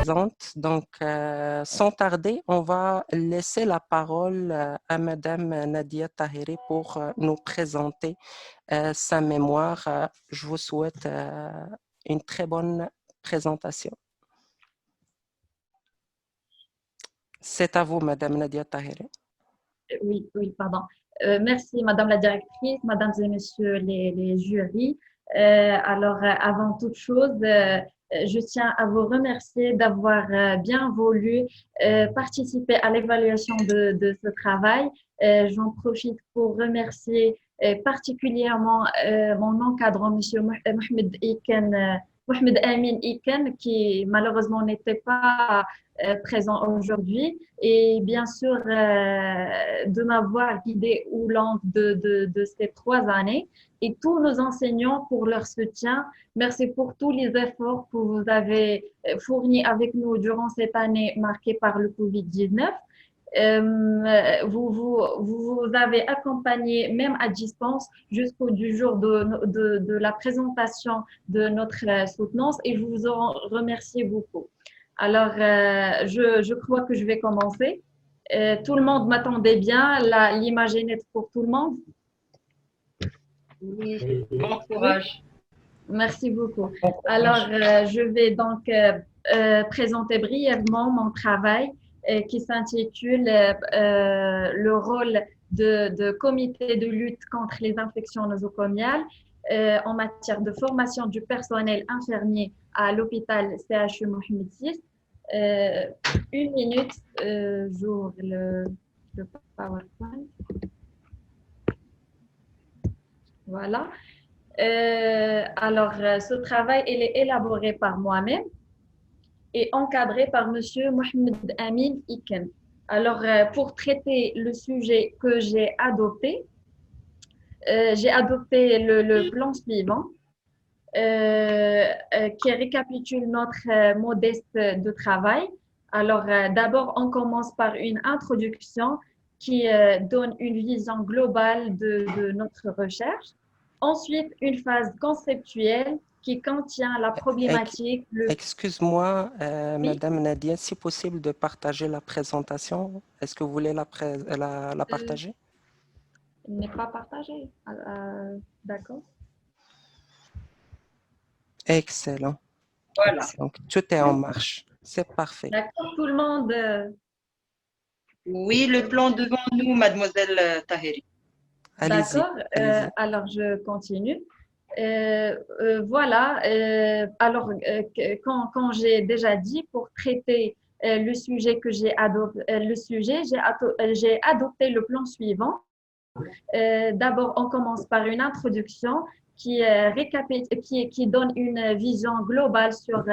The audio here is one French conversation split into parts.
présente. Donc, sans tarder, on va laisser la parole à Madame Nadia Tahiri pour nous présenter sa mémoire. Je vous souhaite une très bonne présentation. C'est à vous, Madame Nadia Tahiri. Oui, pardon. Merci, Madame la directrice, Mesdames et Messieurs les jurys. Avant toute chose, je tiens à vous remercier d'avoir bien voulu participer à l'évaluation de ce travail. J'en profite pour remercier particulièrement mon encadrant, Monsieur Mohamed Iken, Mohamed Amin Iken, qui malheureusement n'était pas présent aujourd'hui, et bien sûr de m'avoir guidée au long de ces 3 années, et tous nos enseignants pour leur soutien. Merci pour tous les efforts que vous avez fournis avec nous durant cette année marquée par le Covid-19. Vous avez accompagné même à distance jusqu'au du jour de la présentation de notre soutenance, et je vous en remercie beaucoup. Alors, je crois que je vais commencer. Tout le monde m'attendait bien. L'image est nette pour tout le monde. Oui, bon courage. Merci beaucoup. Alors, je vais donc présenter brièvement mon travail qui s'intitule le rôle de comité de lutte contre les infections nosocomiales en matière de formation du personnel infirmier à l'hôpital CHU Mohamed VI. Une minute, j'ouvre le PowerPoint. Voilà. Ce travail, il est élaboré par moi-même et encadré par Monsieur Mohamed Amin Iken. Alors, pour traiter le sujet que j'ai adopté le plan suivant qui récapitule notre modeste de travail. Alors, d'abord, on commence par une introduction qui donne une vision globale de notre recherche. Ensuite, une phase conceptuelle qui contient la problématique. Excuse-moi, Oui. Madame Nadia, si possible de partager la présentation. Est-ce que vous voulez la partager? Elle n'est pas partagée. D'accord. Excellent. Voilà. Donc, tout est en marche. C'est parfait. D'accord, tout le monde. Oui, le plan devant nous, Mademoiselle Tahiri. Allez-y. D'accord. Alors, je continue. Voilà. Quand j'ai déjà dit, pour traiter le sujet que j'ai adopté, j'ai adopté le plan suivant. D'abord, on commence par une introduction qui donne une vision globale sur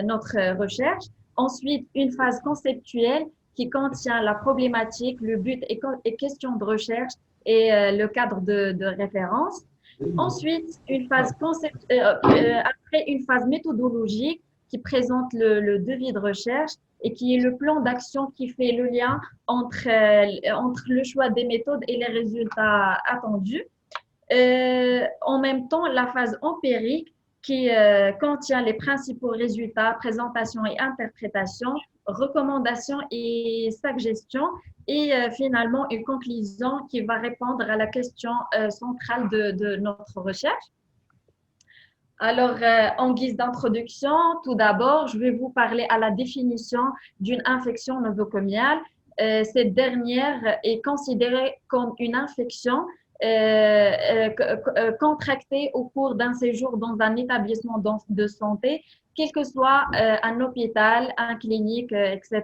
notre recherche. Ensuite, une phase conceptuelle qui contient la problématique, le but et questions de recherche et le cadre de référence. Ensuite, après une phase méthodologique qui présente le devis de recherche et qui est le plan d'action qui fait le lien entre le choix des méthodes et les résultats attendus. En même temps, la phase empirique qui contient les principaux résultats, présentation et interprétation, recommandations et suggestions, et finalement une conclusion qui va répondre à la question centrale de notre recherche. Alors, en guise d'introduction, tout d'abord, je vais vous parler à la définition d'une infection nosocomiale. Cette dernière est considérée comme une infection contractée au cours d'un séjour dans un établissement de santé, quel que soit un hôpital, un clinique, etc.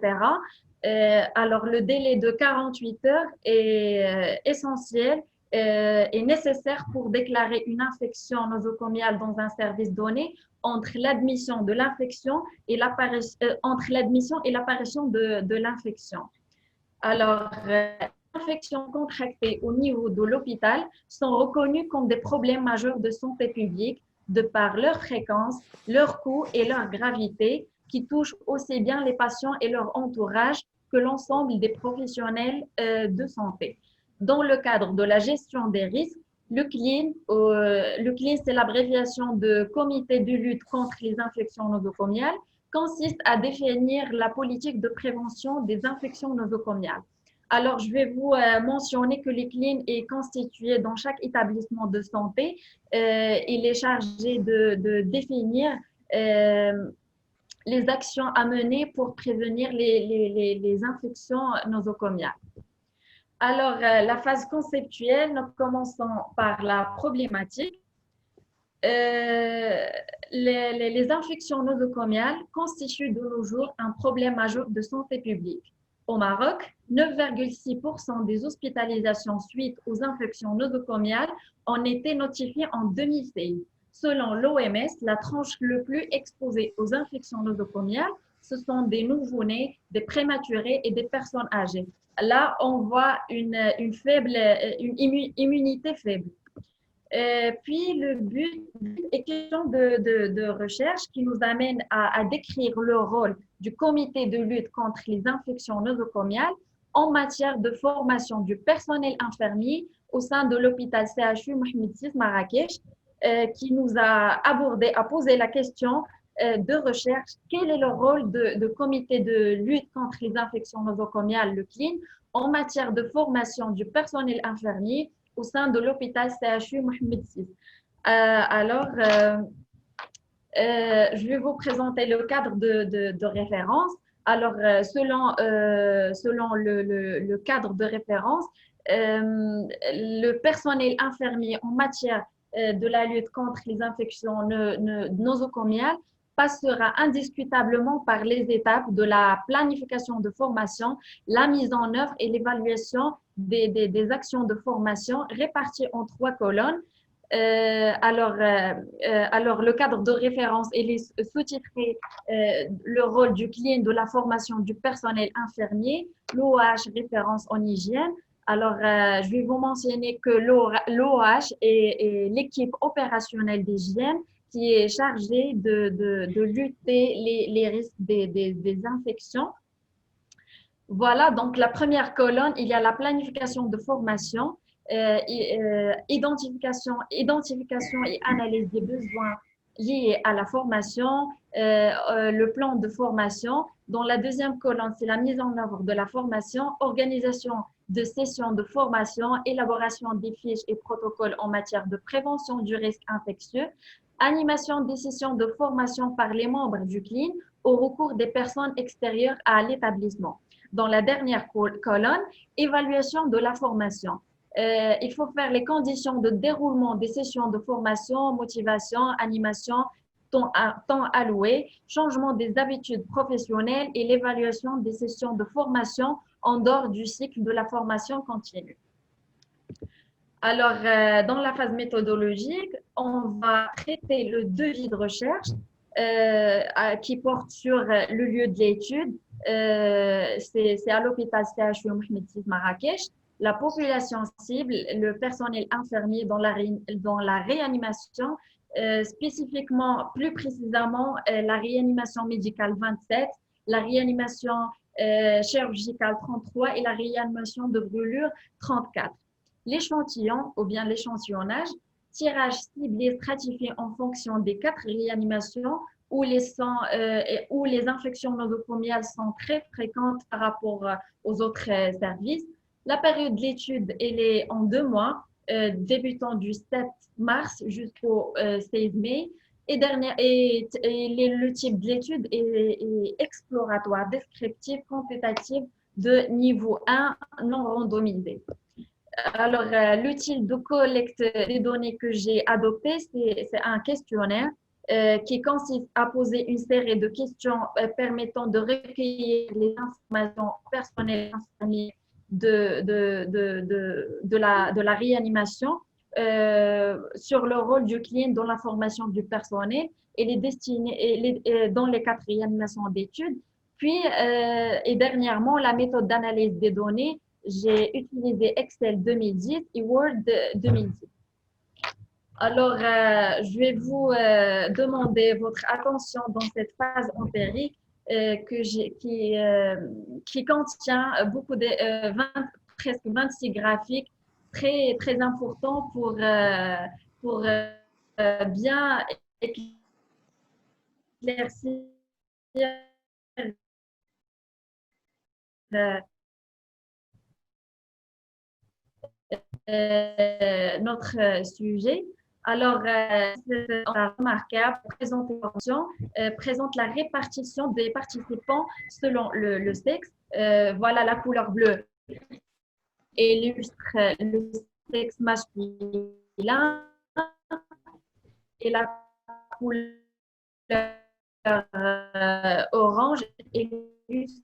Alors, le délai de 48 heures est essentiel est nécessaire pour déclarer une infection nosocomiale dans un service donné entre l'admission de l'infection et l'apparition de l'infection. Alors, les infections contractées au niveau de l'hôpital sont reconnues comme des problèmes majeurs de santé publique de par leur fréquence, leur coût et leur gravité qui touchent aussi bien les patients et leur entourage que l'ensemble des professionnels de santé. Dans le cadre de la gestion des risques, le CLIN, c'est l'abréviation de Comité de lutte contre les infections nosocomiales, consiste à définir la politique de prévention des infections nosocomiales. Alors, je vais vous mentionner que l'ICLIN est constitué dans chaque établissement de santé. Il est chargé de définir les actions à mener pour prévenir les infections nosocomiales. Alors, la phase conceptuelle, nous commençons par la problématique. Les infections nosocomiales constituent de nos jours un problème majeur de santé publique. Au Maroc, 9,6% des hospitalisations suite aux infections nosocomiales ont été notifiées en 2016. Selon l'OMS, la tranche le plus exposée aux infections nosocomiales, ce sont des nouveau-nés, des prématurés et des personnes âgées. Là, on voit une immunité faible. Puis, le but est question de recherche qui nous amène à décrire le rôle du comité de lutte contre les infections nosocomiales en matière de formation du personnel infirmier au sein de l'hôpital CHU Mohamed VI Marrakech, qui nous a posé la question de recherche, quel est le rôle de comité de lutte contre les infections nosocomiales, le CLIN, en matière de formation du personnel infirmier au sein de l'hôpital CHU Mohamed VI. Je vais vous présenter le cadre de référence. Alors, selon le cadre de référence, le personnel infirmier en matière de la lutte contre les infections nosocomiales passera indiscutablement par les étapes de la planification de formation, la mise en œuvre et l'évaluation des actions de formation réparties en 3 colonnes. Alors, le cadre de référence est sous-titré le rôle du client de la formation du personnel infirmier, l'OH référence en hygiène. Alors, je vais vous mentionner que l'OH est l'équipe opérationnelle d'hygiène qui est chargée de lutter les risques des infections. Voilà, donc la première colonne, il y a la planification de formation, identification et analyse des besoins liés à la formation, le plan de formation. Dans la deuxième colonne, c'est la mise en œuvre de la formation, organisation de sessions de formation, élaboration des fiches et protocoles en matière de prévention du risque infectieux, animation des sessions de formation par les membres du CLIN au recours des personnes extérieures à l'établissement. Dans la dernière colonne, évaluation de la formation. Il faut faire les conditions de déroulement des sessions de formation, motivation, animation, temps alloué, changement des habitudes professionnelles et l'évaluation des sessions de formation en dehors du cycle de la formation continue. Alors, dans la phase méthodologique, on va traiter le devis de recherche qui porte sur le lieu de l'étude. C'est à l'hôpital CHU Mohamed VI Marrakech. La population cible, le personnel infirmier dans la réanimation, spécifiquement, plus précisément, la réanimation médicale 27, la réanimation chirurgicale 33 et la réanimation de brûlure 34. L'échantillon ou bien l'échantillonnage, tirage ciblé stratifié en fonction des 4 réanimations où les infections nosocomiales sont très fréquentes par rapport aux autres services. La période de l'étude, elle est en 2 mois, débutant du 7 mars jusqu'au 16 mai. Le type de l'étude est exploratoire, descriptif, quantitatif de niveau 1 non randomisé. Alors, l'outil de collecte des données que j'ai adopté, c'est un questionnaire qui consiste à poser une série de questions permettant de recueillir les informations personnelles de la réanimation sur le rôle du client dans la formation du personnel et dans les 4 réanimations d'études. Puis, et dernièrement, la méthode d'analyse des données, j'ai utilisé Excel 2010 et Word 2010. Alors, je vais vous demander votre attention dans cette phase empirique qui contient presque 26 graphiques très, très importants pour bien éclaircir notre sujet. Alors, remarquable, présente la répartition des participants selon le sexe. Voilà, la couleur bleue illustre le sexe masculin et la couleur orange illustre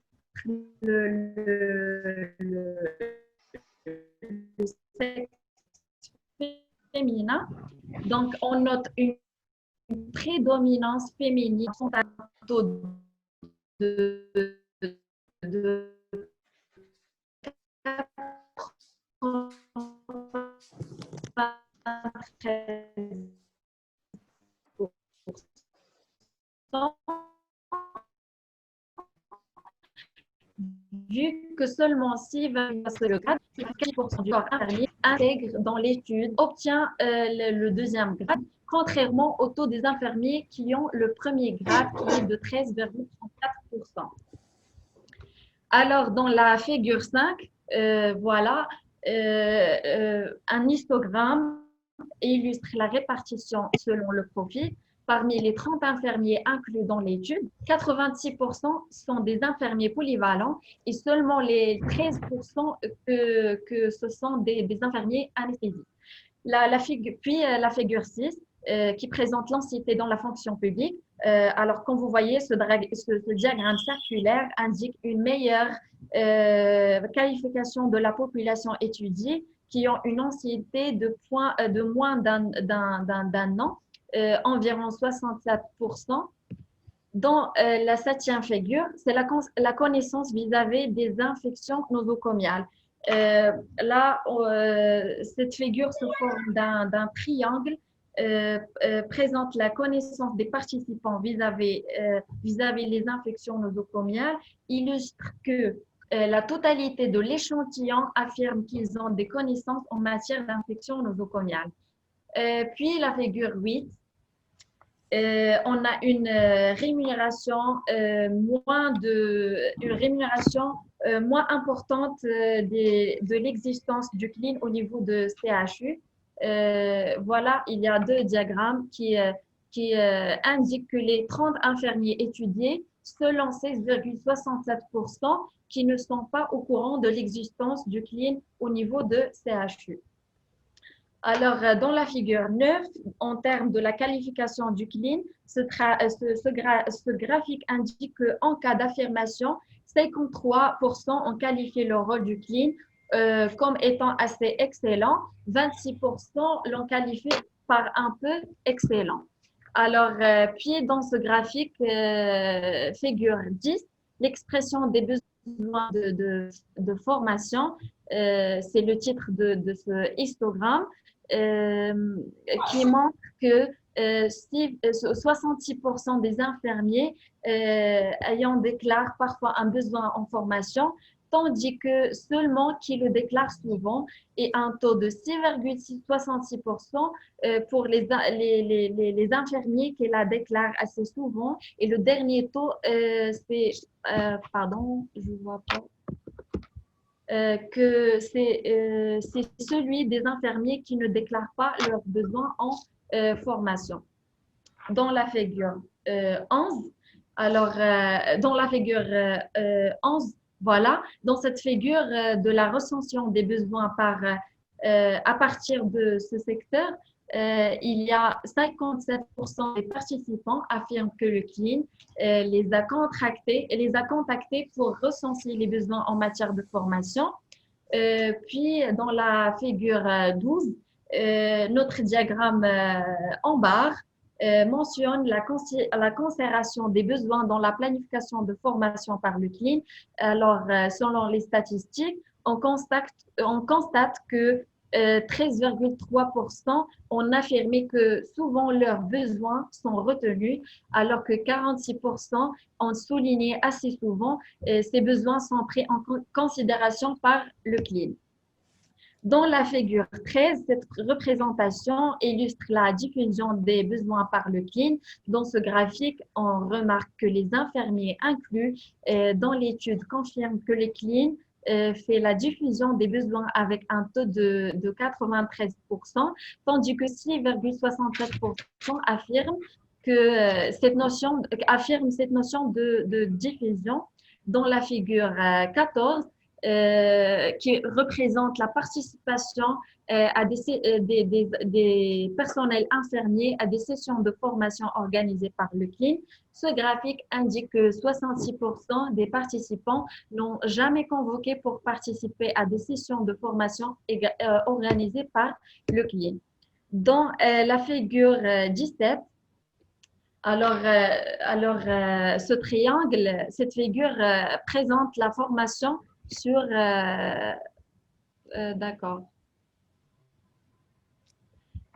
le sexe féminin. Donc, on note une prédominance féminine de 93%, vu que seulement 6,4% le grade, 4% du corps infirmier intègre dans l'étude, obtient le deuxième grade, contrairement au taux des infirmiers qui ont le premier grade qui est de 13,34%. Alors, dans la figure 5, voilà, un histogramme illustre la répartition selon le profil. Parmi les 30 infirmiers inclus dans l'étude, 86% sont des infirmiers polyvalents et seulement les 13% que ce sont des infirmiers anesthésistes. Puis la figure 6, qui présente l'ancienneté dans la fonction publique. Alors, comme vous voyez, ce diagramme circulaire indique une meilleure qualification de la population étudiée qui ont une ancienneté de moins d'un an, environ 67%. Dans la 7e figure, c'est la connaissance vis-à-vis des infections nosocomiales. Là, cette figure se forme d'un triangle, présente la connaissance des participants vis-à-vis les infections nosocomiales, illustre que la totalité de l'échantillon affirme qu'ils ont des connaissances en matière d'infections nosocomiales. Puis la figure 8, on a une rémunération moins importante de l'existence du CLIN au niveau de CHU. Voilà, il y a deux diagrammes qui indiquent que les 30 infirmiers étudiés, selon 16,67%, qui ne sont pas au courant de l'existence du CLIN au niveau de CHU. Alors, dans la figure 9, en termes de la qualification du CLIN, ce graphique indique qu'en cas d'affirmation, 53% ont qualifié le rôle du CLIN comme étant assez excellent, 26% l'ont qualifié par un peu excellent. Alors, puis dans ce graphique, figure 10, l'expression des besoins de formation, c'est le titre de ce histogramme. Qui montre que 66% des infirmiers ayant déclaré parfois un besoin en formation, tandis que seulement qui le déclarent souvent, et un taux de 6,66% pour les infirmiers qui la déclarent assez souvent. Et le dernier taux, c'est, pardon, je ne vois pas. Que c'est celui des infirmiers qui ne déclarent pas leurs besoins en formation. Dans la figure 11, alors dans la figure 11, voilà, dans cette figure de la recension des besoins à partir de ce secteur, il y a 57% des participants affirment que le CLIN les a contactés pour recenser les besoins en matière de formation. Puis, dans la figure 12, notre diagramme en barre mentionne la considération des besoins dans la planification de formation par le CLIN. Alors, selon les statistiques, on constate que 13,3% ont affirmé que souvent leurs besoins sont retenus, alors que 46% ont souligné assez souvent ces besoins sont pris en considération par le CLIN. Dans la figure 13, cette représentation illustre la diffusion des besoins par le CLIN. Dans ce graphique, on remarque que les infirmiers inclus dans l'étude confirment que le CLIN fait la diffusion des besoins avec un taux de 93%, tandis que 6,67% affirment cette notion de diffusion. Dans la figure 14, qui représente la participation des personnels infirmiers à des sessions de formation organisées par le CLIN. Ce graphique indique que 66% des participants n'ont jamais convoqué pour participer à des sessions de formation organisées par le CLIN. Dans la figure 17, ce triangle, cette figure présente la formation sur, d'accord,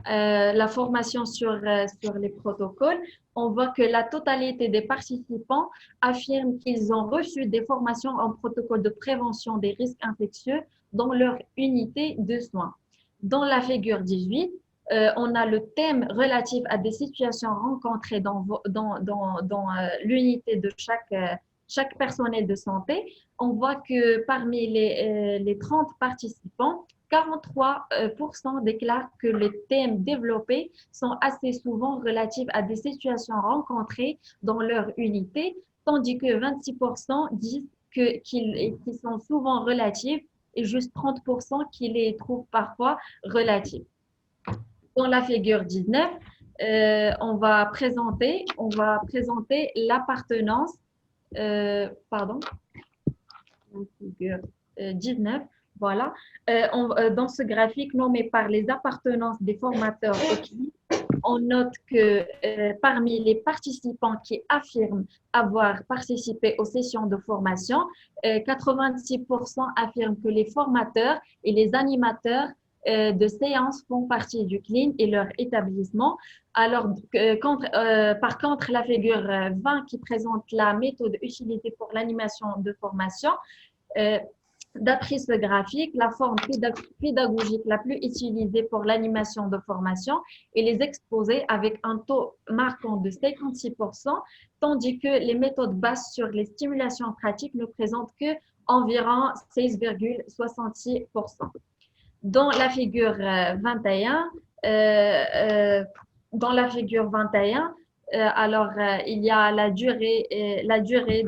la formation sur les protocoles. On voit que la totalité des participants affirment qu'ils ont reçu des formations en protocole de prévention des risques infectieux dans leur unité de soins. Dans la figure 18, on a le thème relatif à des situations rencontrées dans l'unité de chaque personnel de santé. On voit que parmi les 30 participants, 43% déclarent que les thèmes développés sont assez souvent relatifs à des situations rencontrées dans leur unité, tandis que 26% disent qu'ils sont souvent relatifs et juste 30% qui les trouvent parfois relatifs. Dans la figure 19, on va présenter l'appartenance, pardon, la figure 19, voilà. Dans ce graphique nommé par les appartenances des formateurs au CLIN, on note que parmi les participants qui affirment avoir participé aux sessions de formation, 86% affirment que les formateurs et les animateurs de séances font partie du CLIN et leur établissement. Alors, par contre, la figure 20 qui présente la méthode utilisée pour l'animation de formation, d'après ce graphique, la forme pédagogique la plus utilisée pour l'animation de formation est les exposés avec un taux marquant de 56%, tandis que les méthodes basées sur les stimulations pratiques ne présentent que environ 16,66%. Dans la figure 21, il y a la durée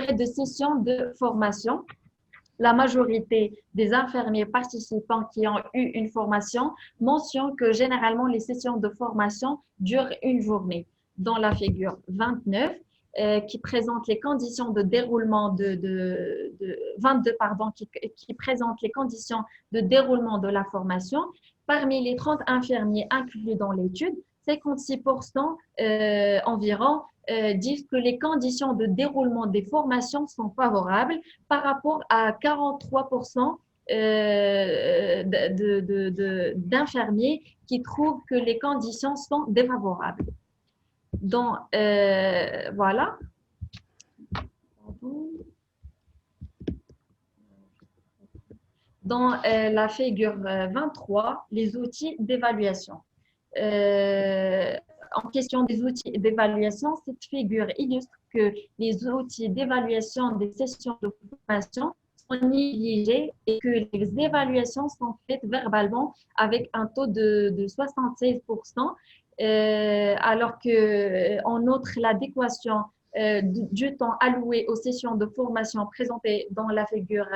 de session de formation. La majorité des infirmiers participants qui ont eu une formation mentionnent que généralement les sessions de formation durent une journée. Dans la figure 29, qui présente les conditions de déroulement qui présente les conditions de déroulement de la formation. Parmi les 30 infirmiers inclus dans l'étude, 56% environ disent que les conditions de déroulement des formations sont favorables par rapport à 43% d'infirmiers qui trouvent que les conditions sont défavorables. Donc, voilà. Dans la figure 23, les outils d'évaluation. En question des outils d'évaluation, cette figure illustre que les outils d'évaluation des sessions de formation sont négligés et que les évaluations sont faites verbalement avec un taux de 76%. Alors qu'on note l'adéquation du temps alloué aux sessions de formation présentées dans la figure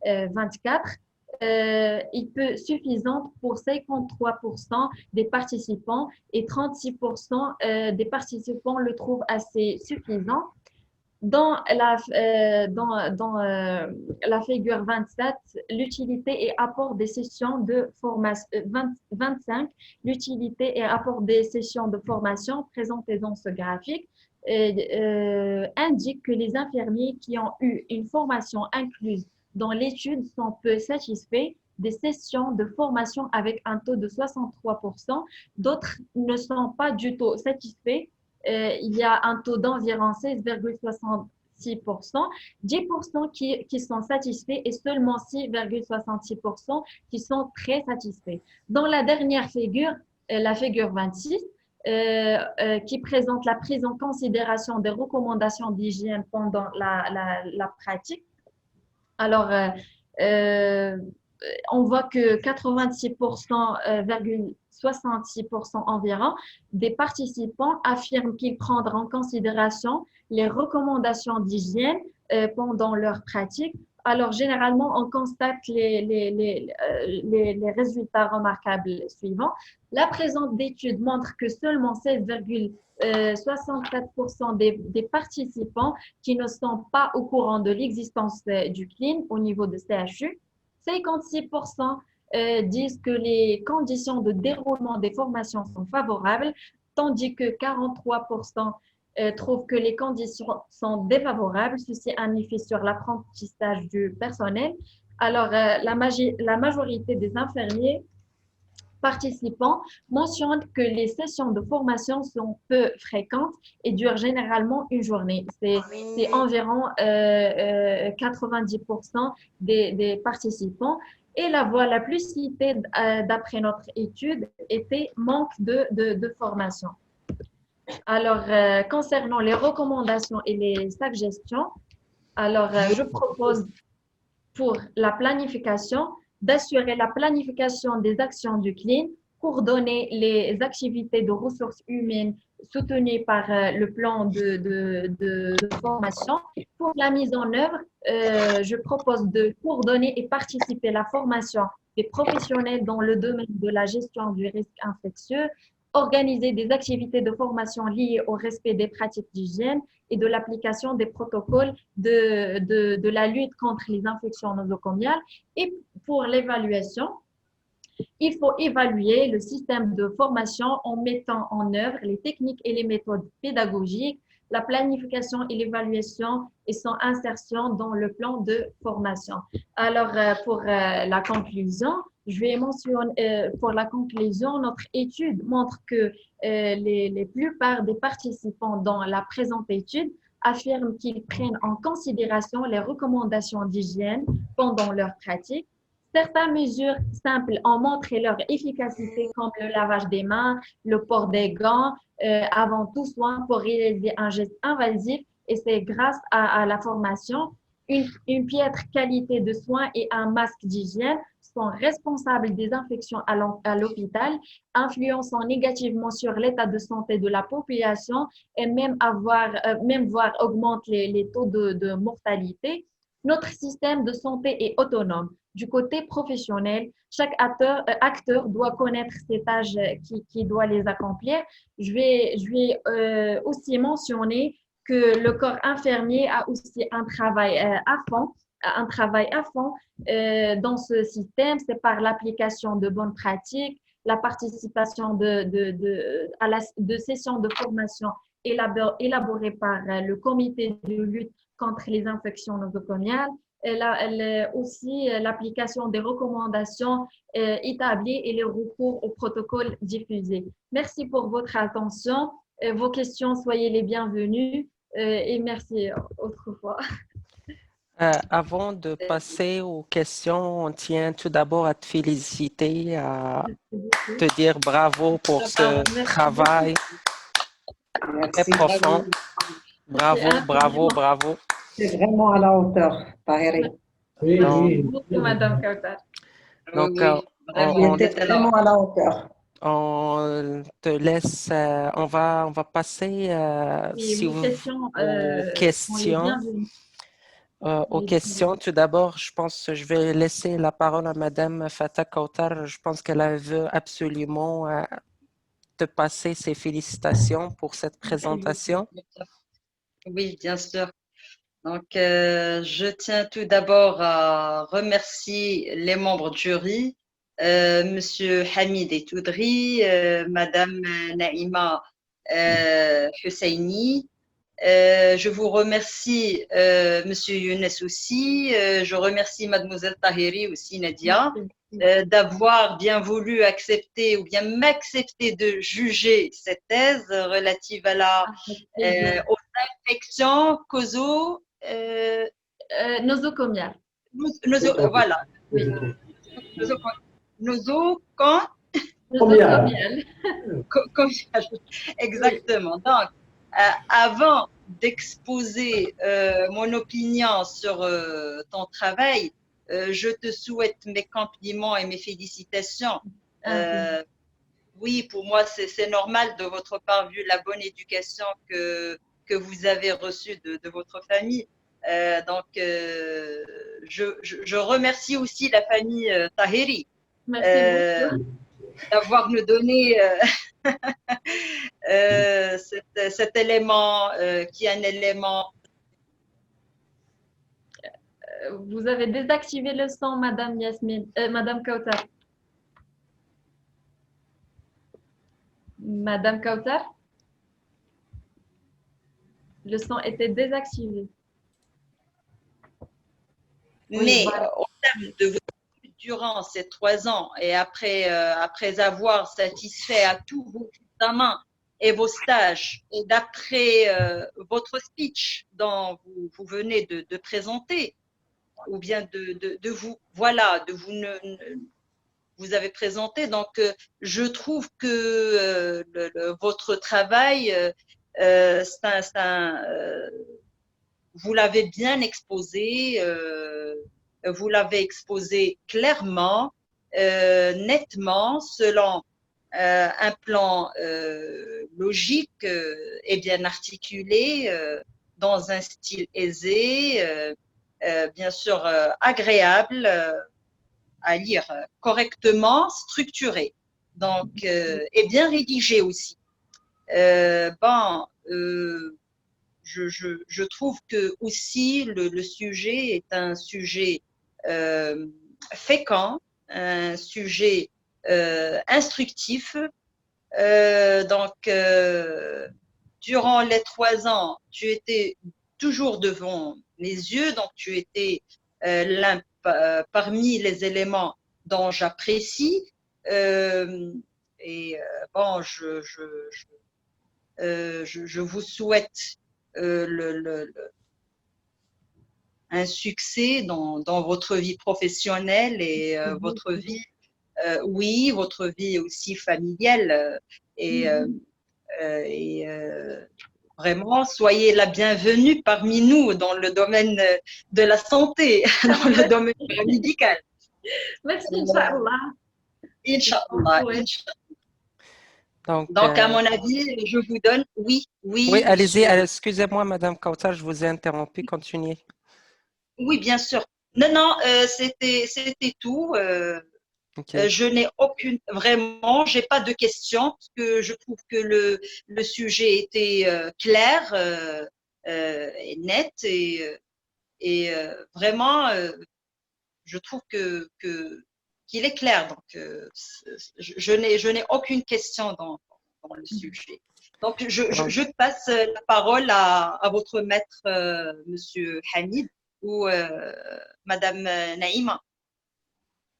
24, il peut suffisante pour 53% des participants et 36% des participants le trouvent assez suffisant. Dans la figure 27, l'utilité et apport des sessions de formation, 25, l'utilité et apport des sessions de formation présentées dans ce graphique indique que les infirmiers qui ont eu une formation incluse dans l'étude sont peu satisfaits des sessions de formation avec un taux de 63%. D'autres ne sont pas du tout satisfaits. Il y a un taux d'environ 16,66% 10% qui sont satisfaits et seulement 6,66% qui sont très satisfaits. Dans la dernière figure, la figure 26, qui présente la prise en considération des recommandations d'hygiène pendant la pratique. Alors, euh, on voit que 86,66% environ des participants affirment qu'ils prendront en considération les recommandations d'hygiène pendant leur pratique. Alors, généralement, on constate les résultats remarquables suivants. La présente d'études montre que seulement 16,67% des participants qui ne sont pas au courant de l'existence du CLIN au niveau de CHU, 56% disent que les conditions de déroulement des formations sont favorables, tandis que 43% trouvent que les conditions sont défavorables. Ceci a un effet sur l'apprentissage du personnel. Alors, la majorité des infirmiers participants mentionnent que les sessions de formation sont peu fréquentes et durent généralement une journée. C'est environ 90% des participants. Et la voie la plus citée d'après notre étude était manque de formation. Alors, concernant les recommandations et les suggestions, alors je propose pour la planification d'assurer la planification des actions du CLIN, coordonner les activités de ressources humaines soutenues par le plan de formation. Pour la mise en œuvre, je propose de coordonner et participer à la formation des professionnels dans le domaine de la gestion du risque infectieux, organiser des activités de formation liées au respect des pratiques d'hygiène et de l'application des protocoles de la lutte contre les infections nosocomiales. Et pour l'évaluation, il faut évaluer le système de formation en mettant en œuvre les techniques et les méthodes pédagogiques, la planification et l'évaluation et son insertion dans le plan de formation. Alors, pour la conclusion, je vais mentionner, pour la conclusion, notre étude montre que les plupart des participants dans la présente étude affirment qu'ils prennent en considération les recommandations d'hygiène pendant leur pratique. Certaines mesures simples ont montré leur efficacité, comme le lavage des mains, le port des gants, avant tout soin pour réaliser un geste invasif, et c'est grâce à la formation. Une piètre qualité de soins et un masque d'hygiène sont responsables des infections à l'hôpital, influençant négativement sur l'état de santé de la population et même voire augmente les taux de mortalité. Notre système de santé est autonome. Du côté professionnel, chaque acteur doit connaître ses tâches qui doit les accomplir. Je vais aussi mentionner que le corps infirmier a aussi un travail à fond dans ce système. C'est par l'application de bonnes pratiques, la participation de sessions de formation élaborées par le comité de lutte contre les infections nosocomiales, aussi l'application des recommandations établies et le recours aux protocoles diffusés. Merci pour votre attention. Vos questions, soyez les bienvenus et merci autrefois. Avant de passer aux questions, on tient tout d'abord à te féliciter, à te dire bravo pour ce travail très profond. Bravo, bravo, bravo. C'est vraiment à la hauteur, Taheri. Oui, merci beaucoup, Madame Kautar. Donc, on était vraiment à la hauteur. On te laisse, on va passer si vous, aux questions. Tout d'abord, je pense que je vais laisser la parole à Madame Fatah Kautar. Je pense qu'elle veut absolument te passer ses félicitations pour cette présentation. Oui, bien sûr. Donc, je tiens tout d'abord à remercier les membres du jury, Monsieur Hamid Etoudri, Madame Naïma Husseini. Je vous remercie, Monsieur Younes aussi. Je remercie Mademoiselle Taheri aussi, Nadia, d'avoir bien voulu accepter ou bien m'accepter de juger cette thèse relative à aux infections causaux euh, nosocomial. voilà. Oui. Nosocomial. Nosocomial. Exactement. Donc, avant d'exposer mon opinion sur ton travail, je te souhaite mes compliments et mes félicitations. Oui, pour moi, c'est normal de votre part, vu la bonne éducation que vous avez reçue de votre famille. Donc, je remercie aussi la famille Tahiri d'avoir nous donné cet élément qui est un élément. Vous avez désactivé le son, Madame Yasmine, Madame Kautar. Madame Kautar, le son était désactivé. Mais au terme de votre étude durant ces 3 ans et après avoir satisfait à tous vos examens et vos stages, et d'après votre speech dont vous venez de présenter, ou bien de vous, voilà, vous avez présenté. Donc, je trouve que votre travail, vous l'avez bien exposé, vous l'avez exposé clairement, nettement, selon un plan logique et bien articulé, dans un style aisé, bien sûr agréable à lire, correctement structuré, donc, et bien rédigé aussi. Bon, je trouve que aussi le sujet est un sujet fécond, un sujet instructif. Donc, durant les 3 ans, tu étais toujours devant mes yeux, donc tu étais l'un parmi les éléments dont j'apprécie. Et bon, je vous souhaite un succès dans votre vie professionnelle et votre vie, oui, votre vie aussi familiale. Et vraiment, soyez la bienvenue parmi nous dans le domaine de la santé, dans le domaine médical. Merci, Inch'Allah. Inch'Allah. Donc, à mon avis, je vous donne, oui. Oui, allez-y, excusez-moi, Madame Kautar, je vous ai interrompu, continuez. Oui, bien sûr. Non, c'était tout. Okay. Je n'ai vraiment, j'ai pas de questions parce que je trouve que le sujet était clair et net et vraiment, je trouve qu'il est clair. Donc, je n'ai aucune question dans le sujet. Donc, je passe la parole à votre maître, Monsieur Hamid ou Madame Naïma.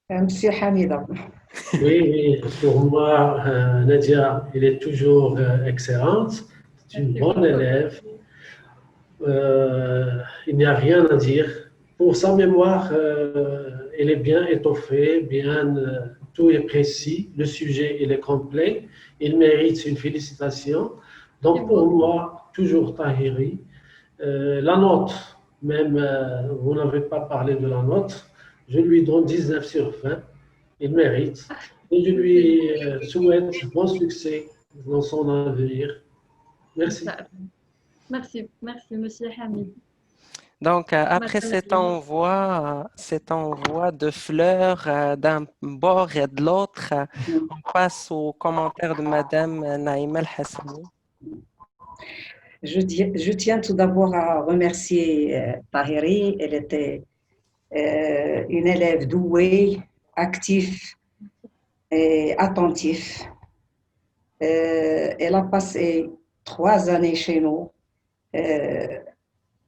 Monsieur Hamida. Oui, pour moi, Nadia, elle est toujours excellente. C'est une bonne élève. Il n'y a rien à dire. Pour sa mémoire, elle est bien étoffée, tout est précis. Le sujet, il est complet. Il mérite une félicitation. Donc, pour moi, toujours Tahiri. La note, même, vous n'avez pas parlé de la note. Je lui donne 19 sur 20. Il mérite. Et je lui souhaite bon succès dans son avenir. Merci. Merci, Monsieur Hamid. Donc, après cet envoi de fleurs d'un bord et de l'autre, on passe aux commentaires de Madame Naïma El-Hassani. Je tiens tout d'abord à remercier Tahiri. Elle était une élève douée, active et attentive. Elle a passé 3 années chez nous,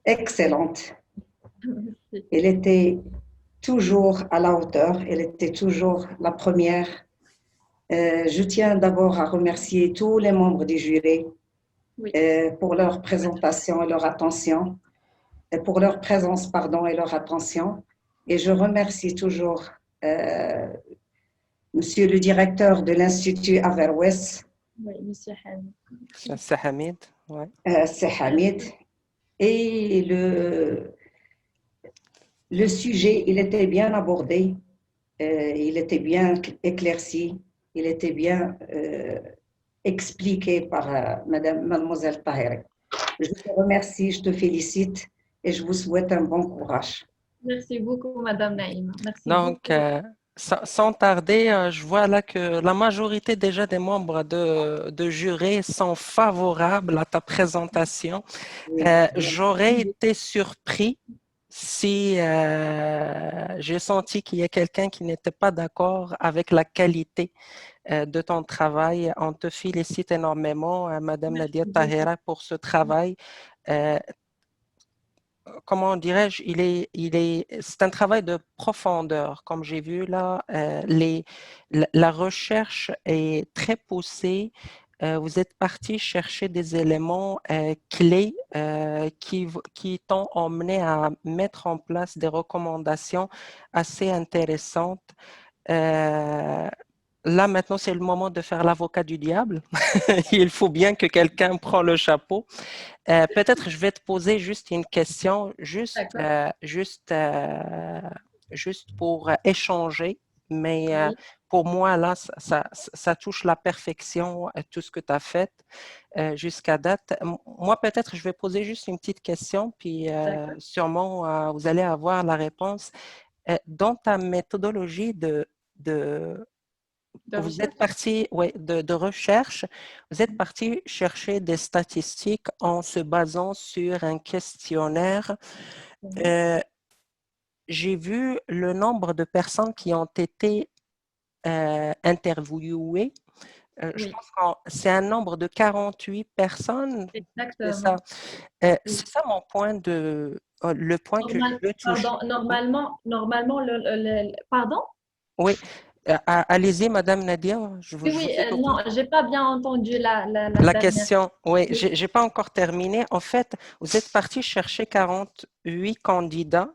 excellente. Elle était toujours à la hauteur, elle était toujours la première. Je tiens d'abord à remercier tous les membres du jury pour leur présentation et leur attention. pour leur présence, pardon, et leur attention. Et je remercie toujours Monsieur le directeur de l'Institut Averroès, Oui, Monsieur Hamid. C'est Hamid, ouais. c'est Hamid. Et le sujet, il était bien abordé, il était bien éclairci, il était bien expliqué par Mademoiselle Taheri. Je te remercie, je te félicite et je vous souhaite un bon courage. Merci beaucoup, Madame Naïma. Merci Donc, beaucoup. sans tarder, je vois là que la majorité déjà des membres de jury sont favorables à ta présentation. J'aurais été surpris si j'ai senti qu'il y a quelqu'un qui n'était pas d'accord avec la qualité de ton travail. On te félicite énormément, Madame Merci Nadia beaucoup. Tahera, pour ce travail. Comment dirais-je, c'est un travail de profondeur. Comme j'ai vu là, la recherche est très poussée. Vous êtes parti chercher des éléments clés qui t'ont emmené à mettre en place des recommandations assez intéressantes. Euh, Là, maintenant, c'est le moment de faire l'avocat du diable. Il faut bien que quelqu'un prenne le chapeau. Peut-être je vais te poser juste une question, D'accord. juste pour échanger, mais Oui, pour moi, là, ça touche la perfection, tout ce que tu as fait jusqu'à date. Moi, peut-être je vais poser juste une petite question, puis d'accord. sûrement vous allez avoir la réponse. Dans ta méthodologie De vous êtes recherche. parti, ouais, de recherche, vous êtes parti chercher des statistiques en se basant sur un questionnaire. Oui, Euh, j'ai vu le nombre de personnes qui ont été interviewées. Je oui, pense que c'est un nombre de 48 personnes, c'est ça. exactement. Oui. C'est ça mon point le point que je veux toucher. Pardon, normalement, pardon? Oui, allez-y, Madame Nadia, Oui, je oui, vous écoute. non, j'ai pas bien entendu la La dernière. question, oui, Oui, j'ai pas encore terminé. En fait, vous êtes parti chercher 48 candidats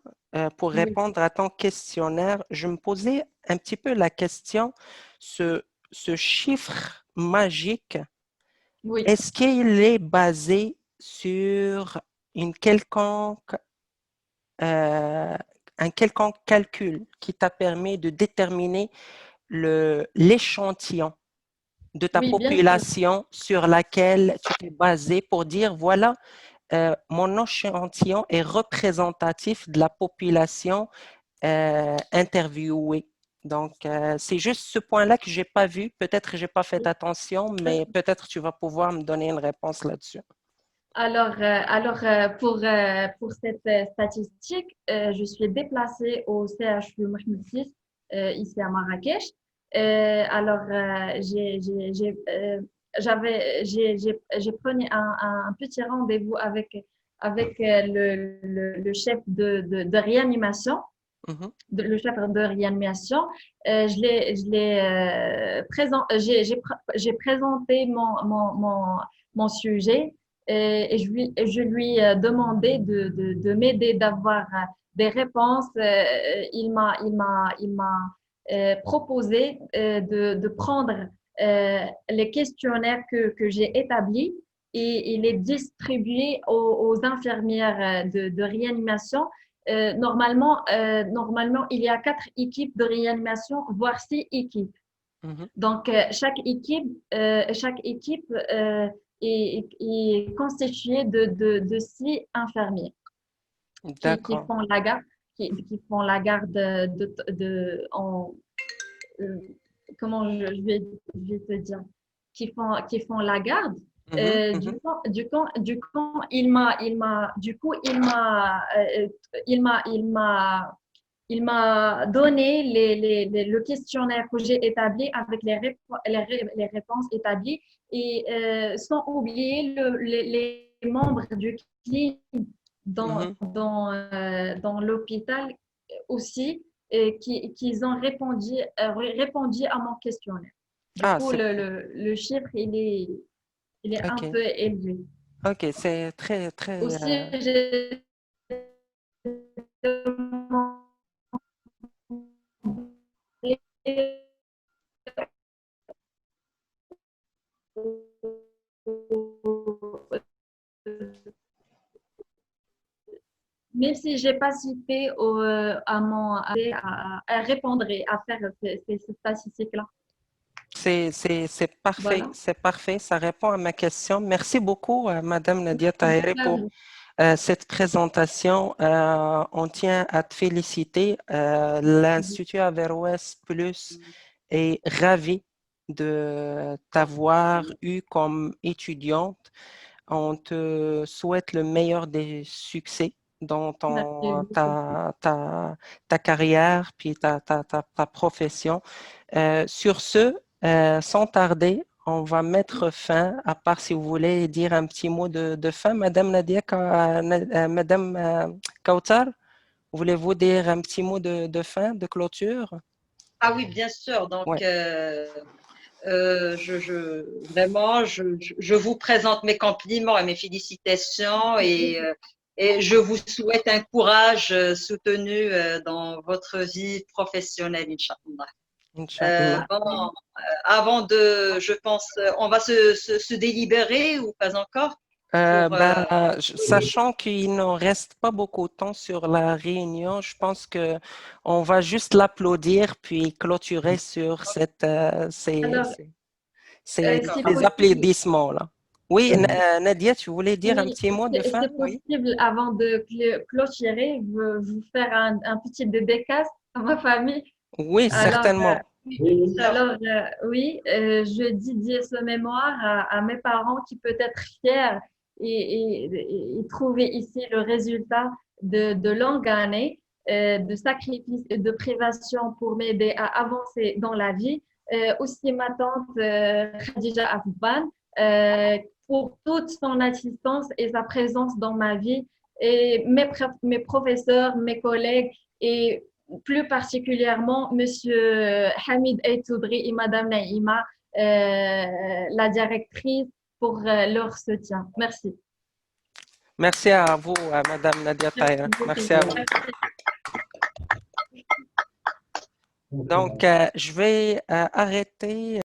pour oui, répondre à ton questionnaire. Je me posais un petit peu la question, ce, ce chiffre magique, oui, est-ce qu'il est basé sur une quelconque, euh, un quelconque calcul qui t'a permis de déterminer l'échantillon de ta oui, bien sûr. population sur laquelle tu t'es basé pour dire, voilà, mon échantillon est représentatif de la population interviewée. Donc, c'est juste ce point-là que je n'ai pas vu. Peut-être que je n'ai pas fait attention, mais peut-être tu vas pouvoir me donner une réponse là-dessus. Pour cette statistique, je suis déplacée au CHU Mohamed VI, ici à Marrakech. J'ai pris un petit rendez-vous avec le chef de réanimation, Mhm, le chef de réanimation. J'ai présenté mon sujet et je lui ai demandé de m'aider d'avoir des réponses. Il m'a proposé de prendre les questionnaires que j'ai établis et les distribuer aux infirmières de réanimation. Normalement, il y a 4 équipes de réanimation, voire 6 équipes. mhm. Donc, chaque équipe est constituée de 6 infirmiers qui D'accord. font la garde, qui font la garde euh, comment je vais te dire, qui font la garde. Mhm, mhm, Il m'a donné le questionnaire que j'ai établi avec les réponses établies et sans oublier les membres du CLIN mhm. dans l'hôpital aussi qui ont répondu à mon questionnaire. Du Ah, coup, le chiffre, il est un OK. peu élevé. OK, c'est très, très. Aussi, j'ai même si j'ai pas cité à répondre et à faire ces statistiques-là. C'est parfait, Voilà. c'est parfait. Ça répond à ma question. Merci beaucoup, Madame Nadia Tahiri, pour cette présentation. On tient à te féliciter. L'Institut Averroès Plus est ravi de t'avoir eu comme étudiante. On te souhaite le meilleur des succès dans ta carrière puis ta profession. Sur ce, sans tarder, on va mettre fin, à part si vous voulez dire un petit mot de fin. Madame Nadia, Madame Kautar, voulez-vous dire un petit mot de fin, de clôture? Ah oui, bien sûr. Donc, Ouais. vraiment, je vous présente mes compliments et mes félicitations et je vous souhaite un courage soutenu dans votre vie professionnelle, Inch'Allah. Inch'Allah. Bon, avant je pense, on va se délibérer ou pas encore pour, Sachant qu'il ne reste pas beaucoup de temps sur la réunion, je pense que on va juste l'applaudir puis clôturer sur Alors, d'accord. si ces possible, applaudissements-là. Oui, Nadia, tu voulais dire un oui, petit mot de fin? c'est Oui. possible, avant de clôturer, vous faire un petit dédicace à ma famille. Oui, Alors, certainement. Oui, oui, je dédie ce mémoire à mes parents qui peut être fiers et trouver ici le résultat de longues années de sacrifices et de privation pour m'aider à avancer dans la vie. Aussi ma tante Khadija Afban pour toute son assistance et sa présence dans ma vie et mes professeurs, mes collègues et plus particulièrement Monsieur Hamid Aitoudri et Madame Naïma, la directrice, pour leur soutien. Merci. Merci à vous, à Madame Nadia Merci Taher. beaucoup. Merci à vous. Merci. Donc, je vais arrêter